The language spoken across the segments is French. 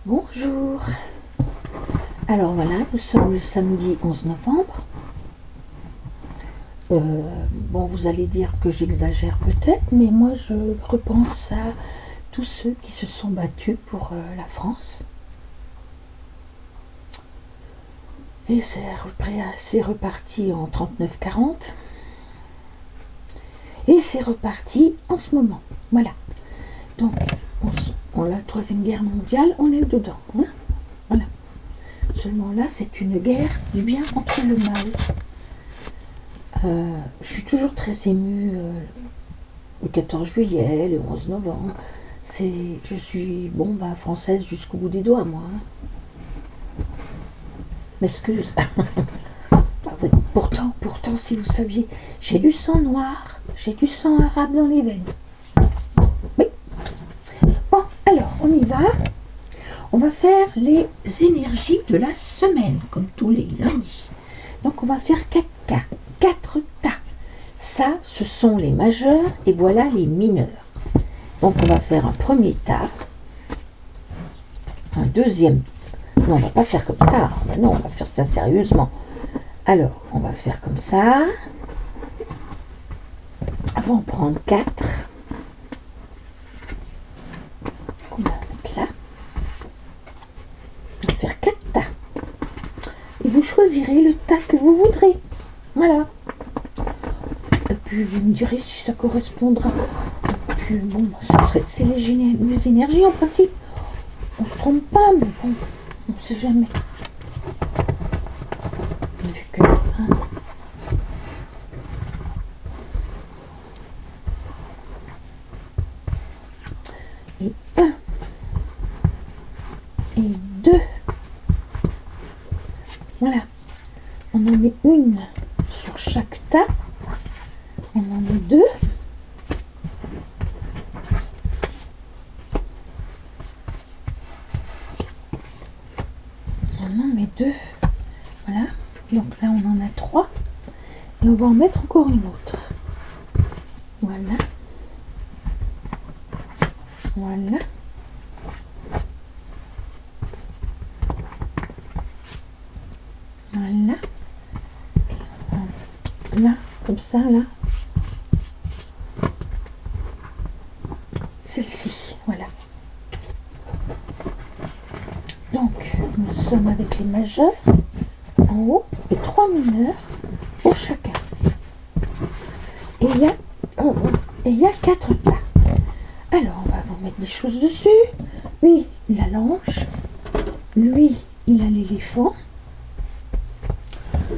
Bonjour. Alors voilà, nous sommes le samedi 11 novembre. Bon, vous allez dire que j'exagère peut-être, mais moi je repense à tous ceux qui se sont battus pour la France. Et c'est reparti en 39-40. Et c'est reparti en ce moment. Voilà. Donc, la Troisième Guerre mondiale, on est dedans. Hein, voilà. Seulement là, c'est une guerre du bien contre le mal. Je suis toujours très émue le 14 juillet, le 11 novembre. Je suis française jusqu'au bout des doigts, moi. Hein. M'excuse. Oui, pourtant, si vous saviez, j'ai du sang noir, j'ai du sang arabe dans les veines. Oui. Bon, alors, on y va. On va faire les énergies de la semaine, comme tous les lundis. Donc, on va faire 4 tas. Ça, ce sont les majeurs et voilà les mineurs. Donc, on va faire un premier tas, un deuxième. Non, on va pas faire comme ça. Non, on va faire ça sérieusement. Alors, on va faire comme ça. On va en prendre 4. On va mettre là. On va faire 4 tas. Et vous choisirez le tas que vous voudrez. Voilà. Et puis, vous me direz si ça correspondra. Et puis, c'est les énergies en principe. On se trompe pas, mais bon, on ne sait jamais. Vu que, Et 1 et 2. Voilà. On en met une sur chaque tas. On en met 2. On en met 2. Voilà. Donc là, on en a 3. Et on va en mettre encore une autre. Voilà. Voilà. Voilà. Là, comme ça, là. Celle-ci, voilà. Donc, nous sommes avec les majeurs en haut et 3 mineurs pour chacun. Et il y a 4 tas. Alors, on va vous mettre des choses dessus. Lui, il a l'ange. Lui, il a l'éléphant.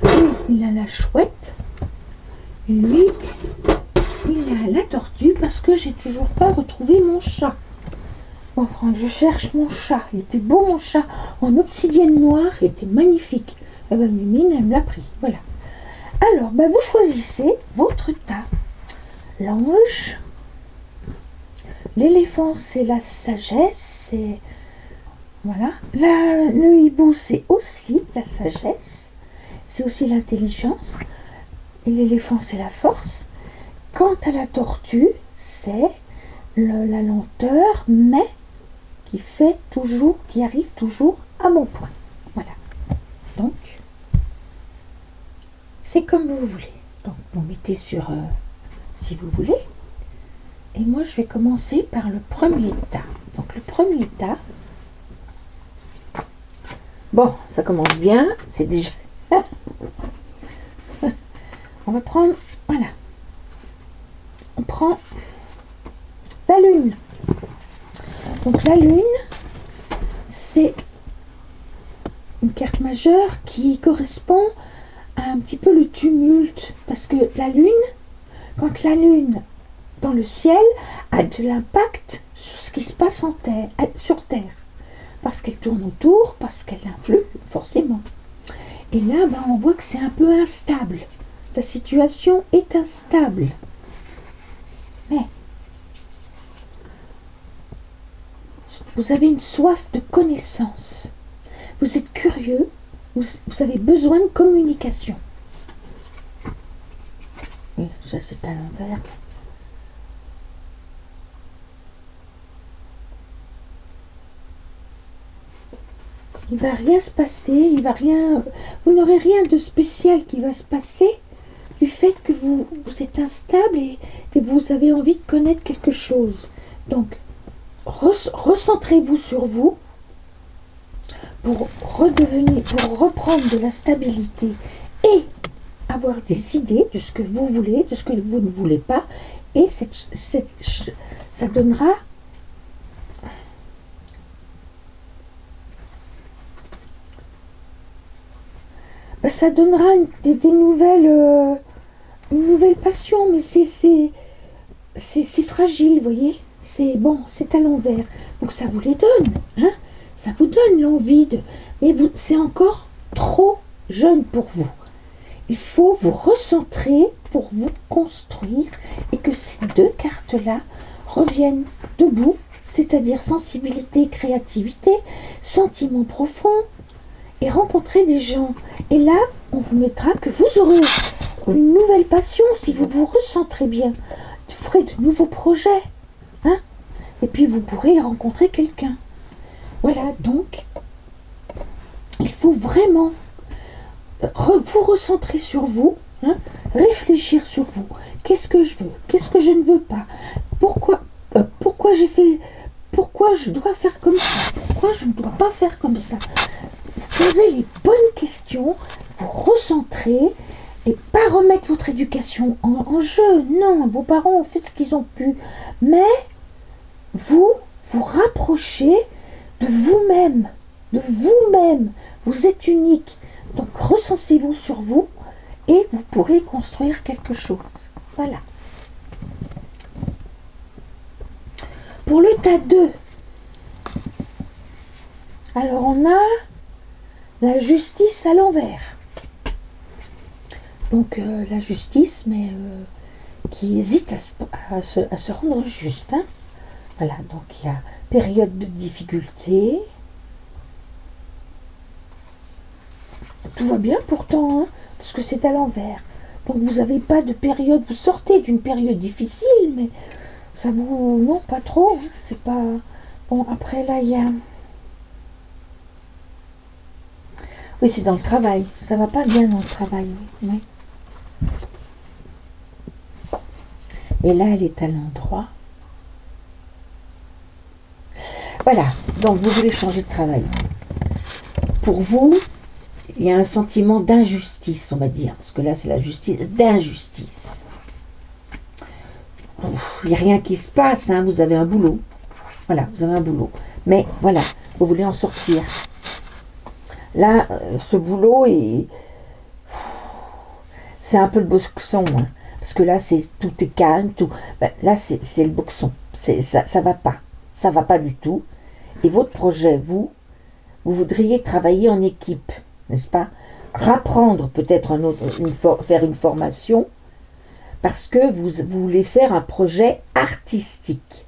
Lui, il a la chouette. Et lui, il a la tortue parce que j'ai toujours pas retrouvé mon chat. Enfin, je cherche mon chat. Il était beau, mon chat, en obsidienne noire. Il était magnifique. Eh ben, Mimine, elle me l'a pris. Voilà. Alors, vous choisissez votre tas. L'ange. L'éléphant, c'est la sagesse. Voilà. Le hibou, c'est aussi la sagesse. C'est aussi l'intelligence. Et l'éléphant, c'est la force. Quant à la tortue, c'est la lenteur, mais qui arrive toujours à bon point. Voilà. Donc, c'est comme vous voulez. Donc, vous mettez sur, si vous voulez. Et moi, je vais commencer par le premier tas. Donc, le premier tas. Bon, ça commence bien. C'est déjà... On va prendre... Voilà. On prend la lune. Donc, la lune, c'est une carte majeure qui correspond à un petit peu le tumulte. Parce que la lune, quand la lune dans le ciel a de l'impact sur ce qui se passe sur Terre. Parce qu'elle tourne autour, parce qu'elle influe, forcément. Et là, on voit que c'est un peu instable. La situation est instable. Mais vous avez une soif de connaissance. Vous êtes curieux. Vous avez besoin de communication. Oui, ça c'est à l'envers. il va rien se passer, vous n'aurez rien de spécial qui va se passer du fait que vous êtes instable et vous avez envie de connaître quelque chose. Donc, recentrez-vous sur vous pour reprendre de la stabilité et avoir des idées de ce que vous voulez, de ce que vous ne voulez pas, et ça donnera des nouvelles, une nouvelle passion, mais c'est fragile, vous voyez. C'est bon, c'est à l'envers. Donc ça vous les donne, hein. Ça vous donne l'envie de... Mais c'est encore trop jeune pour vous. Il faut vous recentrer pour vous construire et que ces deux cartes-là reviennent debout, c'est-à-dire sensibilité, créativité, sentiment profond et rencontrer des gens. Et là, on vous mettra que vous aurez une nouvelle passion si vous vous recentrez bien. Vous ferez de nouveaux projets, hein, et puis vous pourrez rencontrer quelqu'un. Voilà, donc, il faut vraiment vous recentrer sur vous, hein, réfléchir sur vous. Qu'est-ce que je veux? Qu'est-ce que je ne veux pas? Pourquoi je dois faire comme ça? Pourquoi je ne dois pas faire comme ça? Vous posez les bonnes questions, vous recentrez et pas remettre votre éducation en jeu. Non, vos parents ont fait ce qu'ils ont pu. Mais vous rapprochez de vous-même. De vous-même. Vous êtes unique. Donc recensez-vous sur vous et vous pourrez construire quelque chose. Voilà. Pour le tas 2, alors on a la justice à l'envers. Donc la justice, mais qui hésite à se rendre juste. Hein. Voilà, donc il y a période de difficulté. Tout va bien pourtant, hein, parce que c'est à l'envers. Donc vous n'avez pas de période, vous sortez d'une période difficile, mais ça vous... Non, pas trop, hein, c'est pas... Bon, après là, il y a... Oui, c'est dans le travail, ça va pas bien dans le travail, oui. Et là, elle est à l'endroit. Voilà, donc vous voulez changer de travail. Pour vous, il y a un sentiment d'injustice, on va dire, parce que là, c'est la justice, d'injustice. Il n'y a rien qui se passe, hein, vous avez un boulot. Voilà, vous avez un boulot. Mais voilà, vous voulez en sortir. Là, ce boulot, c'est un peu le boxon, hein, parce que là, tout est calme, tout. Ben, là, c'est le boxon. Ça va pas. Ça va pas du tout. Et votre projet, vous voudriez travailler en équipe, n'est-ce pas? Rapprendre peut-être faire une formation, parce que vous voulez faire un projet artistique.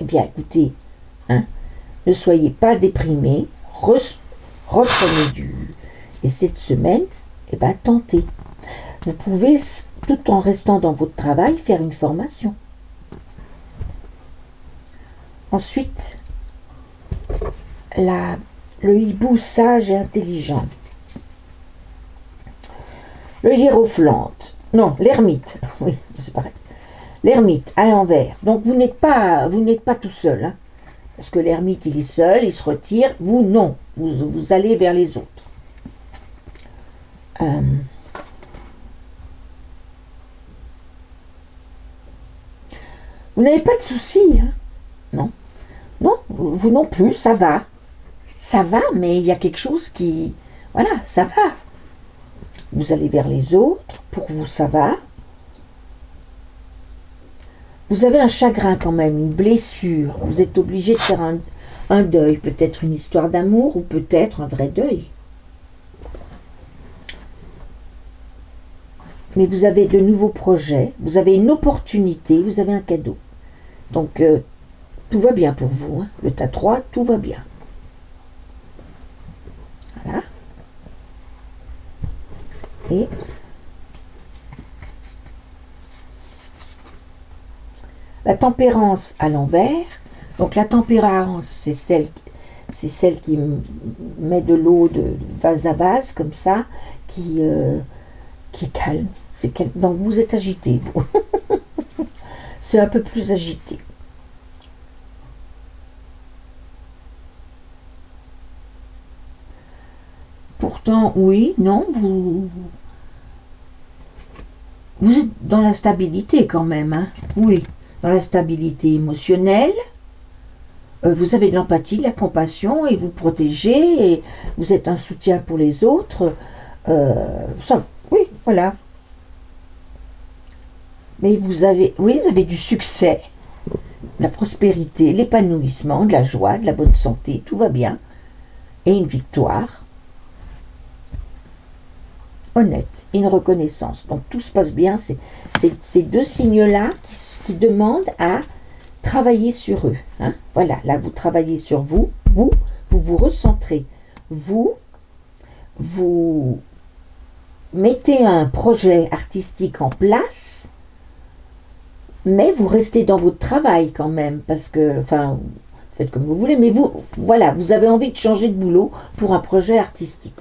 Eh bien, écoutez, hein, ne soyez pas déprimés, reprenez Et cette semaine, eh ben, tentez. Vous pouvez, tout en restant dans votre travail, faire une formation. Ensuite, le hibou sage et intelligent. Le hiérophante. Non, l'ermite. Oui, c'est pareil. L'ermite, à l'envers. Donc, vous n'êtes pas tout seul. Hein, parce que l'ermite, il est seul, il se retire. Vous, non. Vous allez vers les autres. Vous n'avez pas de soucis. Hein, non. Non, vous non plus, ça va. Ça va, mais il y a quelque chose qui... Voilà, ça va. Vous allez vers les autres, pour vous ça va. Vous avez un chagrin quand même, une blessure. Vous êtes obligé de faire un deuil, peut-être une histoire d'amour ou peut-être un vrai deuil. Mais vous avez de nouveaux projets, vous avez une opportunité, vous avez un cadeau. Donc, tout va bien pour vous. Hein. Le tas 3, tout va bien. Voilà. Et la tempérance à l'envers. Donc la tempérance, c'est c'est celle qui met de l'eau de vase à vase, comme ça, qui est calme. Donc vous êtes agité, vous. C'est un peu plus agité. Pourtant, oui, non, vous êtes dans la stabilité quand même, hein. Oui, dans la stabilité émotionnelle. Vous avez de l'empathie, de la compassion et vous protégez et vous êtes un soutien pour les autres. Ça, oui, voilà. Mais vous avez du succès, de la prospérité, l'épanouissement, de la joie, de la bonne santé, tout va bien. Et une victoire honnête, une reconnaissance. Donc tout se passe bien. C'est ces deux signes-là qui demandent à travailler sur eux. Hein. Voilà, là vous travaillez sur vous vous recentrez. Vous mettez un projet artistique en place, mais vous restez dans votre travail quand même, parce que, enfin, faites comme vous voulez, mais voilà, vous avez envie de changer de boulot pour un projet artistique.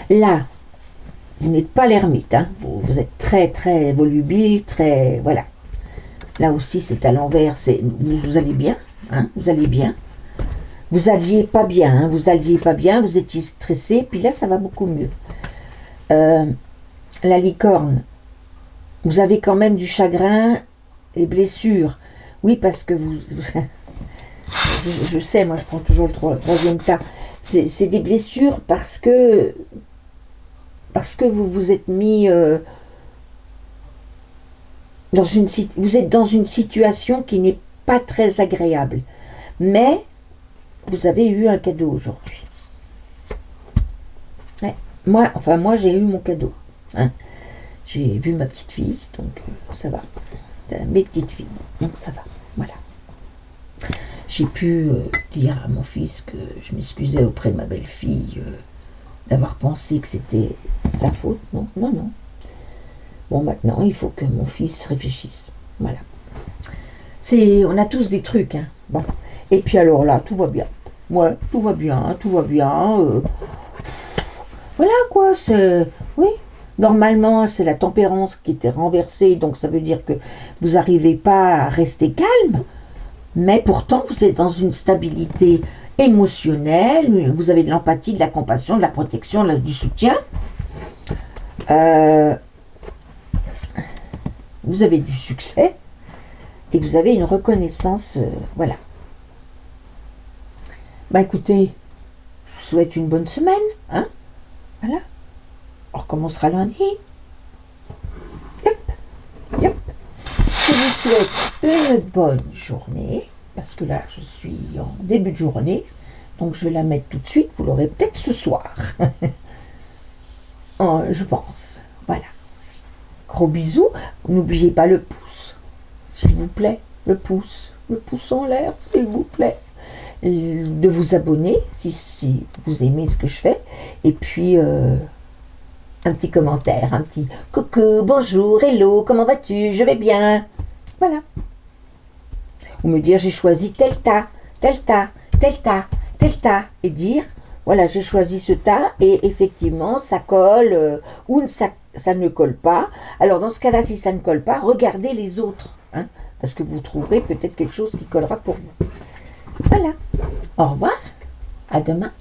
Là, vous n'êtes pas l'ermite, hein. Vous êtes très très volubile, très, voilà. Là aussi, c'est à l'envers, vous allez bien, hein, vous allez bien. Vous alliez pas bien, hein, vous étiez stressé, puis là, ça va beaucoup mieux. La licorne, vous avez quand même du chagrin et blessures. Oui, parce que je sais, moi, je prends toujours le troisième cas. C'est des blessures parce que vous vous êtes mis... vous êtes dans une situation qui n'est pas très agréable. Mais vous avez eu un cadeau aujourd'hui. Ouais. Moi, j'ai eu mon cadeau. Hein. J'ai vu ma petite fille, donc ça va. Mes petites filles, donc ça va. Voilà. J'ai pu dire à mon fils que je m'excusais auprès de ma belle-fille d'avoir pensé que c'était sa faute. Non. Bon, maintenant, il faut que mon fils réfléchisse. Voilà. On a tous des trucs. Hein. Bon. Et puis alors là, tout va bien. Ouais, tout va bien. Voilà quoi, oui. Normalement, c'est la tempérance qui était renversée, donc ça veut dire que vous n'arrivez pas à rester calme, mais pourtant, vous êtes dans une stabilité émotionnelle, vous avez de l'empathie, de la compassion, de la protection, du soutien. Vous avez du succès et vous avez une reconnaissance, voilà. Bah écoutez, je vous souhaite une bonne semaine, hein, voilà. On recommencera lundi. Yep. Je vous souhaite une bonne journée, parce que là, je suis en début de journée, donc je vais la mettre tout de suite, vous l'aurez peut-être ce soir. Je pense, voilà. Gros bisous, n'oubliez pas le pouce, s'il vous plaît, le pouce en l'air, s'il vous plaît. De vous abonner, si vous aimez ce que je fais, et puis... un petit commentaire, un petit coucou, bonjour, hello, comment vas-tu, je vais bien. Voilà. Ou me dire j'ai choisi tel tas, et dire voilà, j'ai choisi ce tas et effectivement ça colle ou ça ne colle pas. Alors dans ce cas-là, si ça ne colle pas, regardez les autres, hein, parce que vous trouverez peut-être quelque chose qui collera pour vous. Voilà. Au revoir, à demain.